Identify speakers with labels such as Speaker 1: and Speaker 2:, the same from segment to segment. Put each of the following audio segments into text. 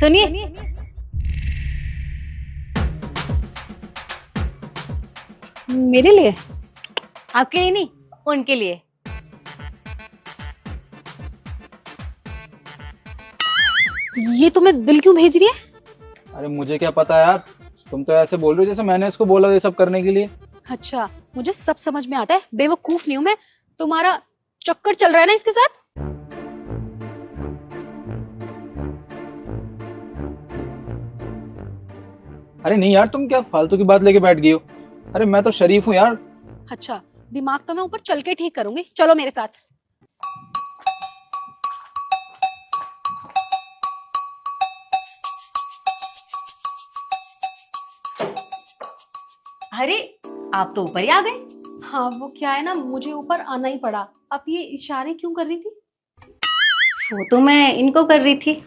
Speaker 1: सुनिए।
Speaker 2: मेरे लिए?
Speaker 1: आपके लिए नहीं, उनके लिए।
Speaker 2: ये तुम्हें दिल क्यों भेज रही है?
Speaker 3: अरे मुझे क्या पता यार, तुम तो ऐसे बोल रही हो जैसे मैंने इसको बोला ये सब करने के लिए।
Speaker 2: अच्छा, मुझे सब समझ में आता है, बेवकूफ नहीं हूं मैं। तुम्हारा चक्कर चल रहा है ना इसके साथ।
Speaker 3: अरे नहीं यार, तुम क्या फालतू की बात लेके बैठ गई हो। अरे मैं तो शरीफ हूँ यार।
Speaker 2: अच्छा, दिमाग तो मैं ऊपर चल के ठीक करूंगी, चलो मेरे साथ।
Speaker 1: अरे आप तो ऊपर ही आ गए।
Speaker 2: हाँ, वो क्या है ना, मुझे ऊपर आना ही पड़ा। अब ये इशारे क्यों कर रही थी?
Speaker 1: वो तो मैं इनको कर रही थी।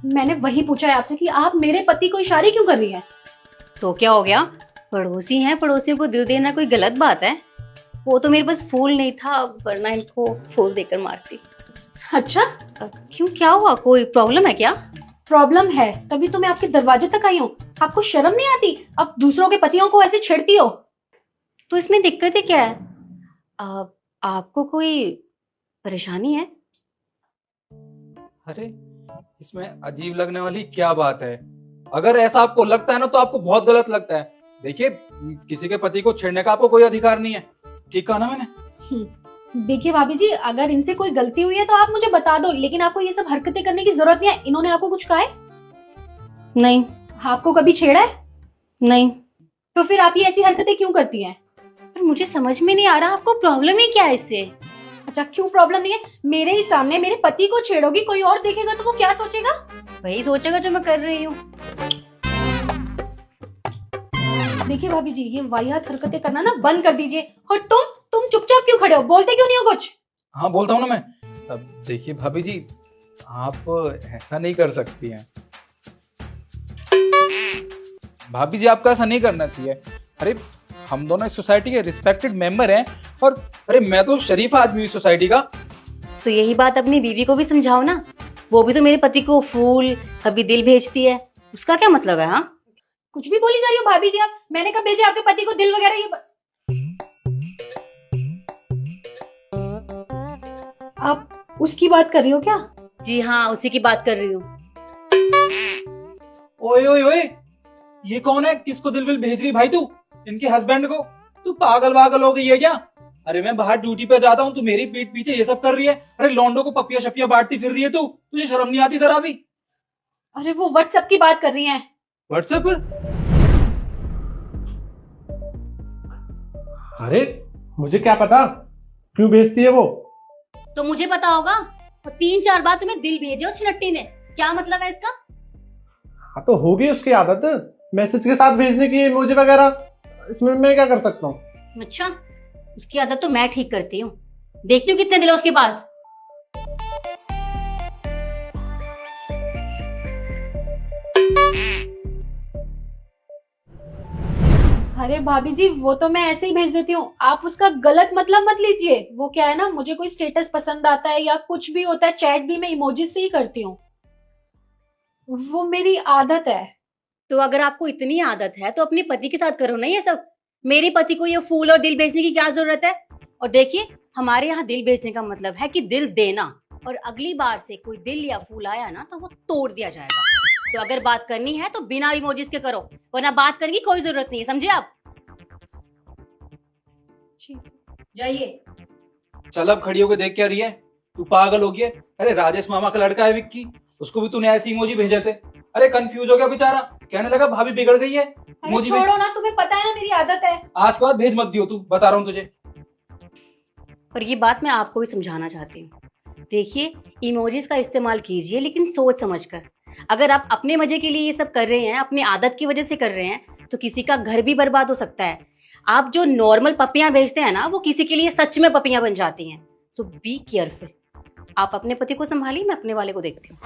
Speaker 2: मैंने वही पूछा है आपसे कि आप मेरे पति को इशारे क्यों कर रही हैं?
Speaker 1: तो क्या हो गया, पड़ोसी हैं, पड़ोसियों को दिल देना कोई गलत बात है? वो तो मेरे पास फूल नहीं था, वरना इनको फूल देकर मारती।
Speaker 2: अच्छा,
Speaker 1: क्यों, क्या हुआ, कोई प्रॉब्लम है क्या?
Speaker 2: प्रॉब्लम है, तभी तो मैं आपके दरवाजे तक आई हूँ। आपको शर्म नहीं आती? अब दूसरों के पतियों को ऐसे छेड़ती हो।
Speaker 1: तो इसमें दिक्कत है क्या है? आपको कोई परेशानी है?
Speaker 3: अरे इसमें अजीब लगने वाली क्या बात है? अगर ऐसा आपको लगता है ना तो आपको बहुत गलत लगता है। देखिए, किसी के पति को छेड़ने का आपको कोई अधिकार नहीं है। ठीक कहा ना मैंने?
Speaker 2: देखिए भाभी जी, अगर इनसे कोई गलती हुई है तो आप मुझे बता दो, लेकिन आपको ये सब हरकतें करने की जरूरत नहीं है। इन्होंने आपको कुछ कहा है?
Speaker 1: नहीं।
Speaker 2: आपको कभी छेड़ा है?
Speaker 1: नहीं।
Speaker 2: तो फिर आप ये ऐसी हरकतें क्यों करती हैं?
Speaker 1: पर मुझे समझ में नहीं आ रहा, आपको प्रॉब्लम ही क्या है इससे?
Speaker 2: अच्छा, क्यों प्रॉब्लम नहीं है? मेरे ही सामने मेरे पति को छेड़ोगी, कोई और देखेगा तो वो क्या सोचेगा?
Speaker 1: वही सोचेगा जो मैं कर रही हूँ।
Speaker 2: देखिए भाभी जी, ये वाहियात हरकतें करना ना बंद कर दीजिए। और तुम चुपचाप क्यों खड़े हो, बोलते क्यों नहीं हो कुछ?
Speaker 3: हाँ बोलता हूँ ना मैं। अब देखिए भाभी जी, आप ऐसा नहीं कर सकती हैं। भाभी जी, आपको ऐसा नहीं करना चाहिए। अरे हम दोनों इस सोसाइटी के रिस्पेक्टेड मेंबर हैं, और अरे मैं तो शरीफ आदमी हूँ इस सोसाइटी का।
Speaker 1: तो यही बात अपनी बीवी को भी समझाओ ना। वो भी तो मेरे पति को फूल, कभी दिल भेजती है। उसका क्या मतलब है? हाँ,
Speaker 2: कुछ भी बोली जा रही हो भाभी जी आप। मैंने कब भेजे आपके पति को दिल वगैरह? ये आप उसकी बात कर रही हो क्या?
Speaker 1: जी हाँ, उसी की बात कर रही हूँ।
Speaker 3: ओए ओए ओए, ये कौन है? किसको दिल विल भेज रही भाई तू? इनके हस्बैंड को? तू पागल वागल हो गई है क्या? अरे मैं बाहर ड्यूटी पे जाता हूँ, तू मेरी पीठ पीछे ये सब कर रही है। अरे लौंडो को पपिया शपिया बांटती फिर रही है तू। तुझे शर्म नहीं आती जरा भी?
Speaker 2: अरे वो व्हाट्सएप की बात कर रही हैं।
Speaker 3: व्हाट्सएप?
Speaker 4: अरे मुझे क्या पता क्यों भेजती है वो।
Speaker 1: तो मुझे पता होगा। और 3-4 बार तुम्हें दिल भेजे उस नट्टी ने, क्या मतलब है इसका?
Speaker 4: हाँ तो होगी उसकी आदत मैसेज के साथ भेजने की, इमोजी वगैरह। इसमें मैं क्या कर सकता हूँ?
Speaker 1: अच्छा, उसकी आदत तो मैं ठीक करती हूँ। देखती हूँ कितने दिल है उसके पास।
Speaker 2: अरे भाभी जी, वो तो मैं ऐसे ही भेज देती हूँ, आप उसका गलत मतलब मत लीजिए। वो क्या है ना, मुझे कोई स्टेटस पसंद आता है या कुछ भी होता है, चैट भी मैं इमोजी से ही करती हूँ। वो मेरी आदत है।
Speaker 1: तो अगर आपको इतनी आदत है तो अपने पति के साथ करो ना ये सब। मेरे पति को ये फूल और दिल भेजने की क्या जरूरत है? और देखिए, हमारे यहाँ दिल भेजने का मतलब है कि दिल देना। और अगली बार से कोई दिल या फूल आया ना तो वो तोड़ दिया जाएगा। तो अगर बात करनी है तो बिना इमोजीज के करो, वरना बात करने की कोई जरूरत नहीं है, समझे आप? जाइए।
Speaker 3: चल अब खड़ी होकर देख क्या रही है? तू पागल हो गई है? अरे राजेश मामा का लड़का है विक्की, उसको भी तूने ऐसी इमोजी भेजे थे। अरे कंफ्यूज हो गया बेचारा, कहने लगा भाभी बिगड़ गई है।
Speaker 2: अरे
Speaker 3: इमोजी
Speaker 2: छोड़ो ना, तुम्हें पता है ना मेरी आदत है।
Speaker 3: आज के बाद भेज मत दियो, तू बता रहा हूँ तुझे।
Speaker 1: पर ये बात मैं आपको भी समझाना चाहती हूँ। देखिए, इमोजीज का इस्तेमाल कीजिए, लेकिन सोच समझकर। अगर आप अपने मजे के लिए ये सब कर रहे हैं, अपनी आदत की वजह से कर रहे हैं, तो किसी का घर भी बर्बाद हो सकता है। आप जो नॉर्मल पपियां भेजते हैं ना, वो किसी के लिए सच में पपियां बन जाती हैं। सो बी केयरफुल। आप अपने पति को संभालिए, मैं अपने वाले को देखती हूँ।